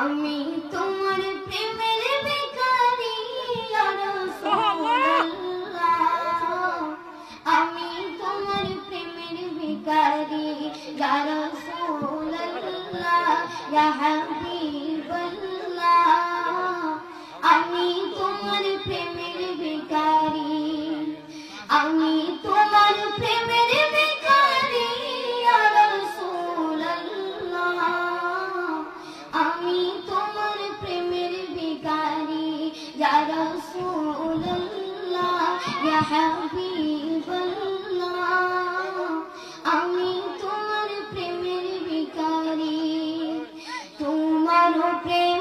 আমি তোমার প্রেমের ভিখারি ইয়া রাসূলুল্লাহ, আমি তোমার প্রেমের ভিখারি ইয়া রাসূলুল্লাহ, ইয়া হাবিবাল্লাহ, আমি তোমার প্রেমের ভিখারি, আমি তোমার প্রেমের ভিখারি ইয়া রাসূলুল্লাহ, আমি তোমার প্রেমের ভিখারি ইয়া রাসূলুল্লাহ, ইয়া হাবিবাল্লাহ, আমি তোমার প্রেমের ভিখারি। তোমার প্রেম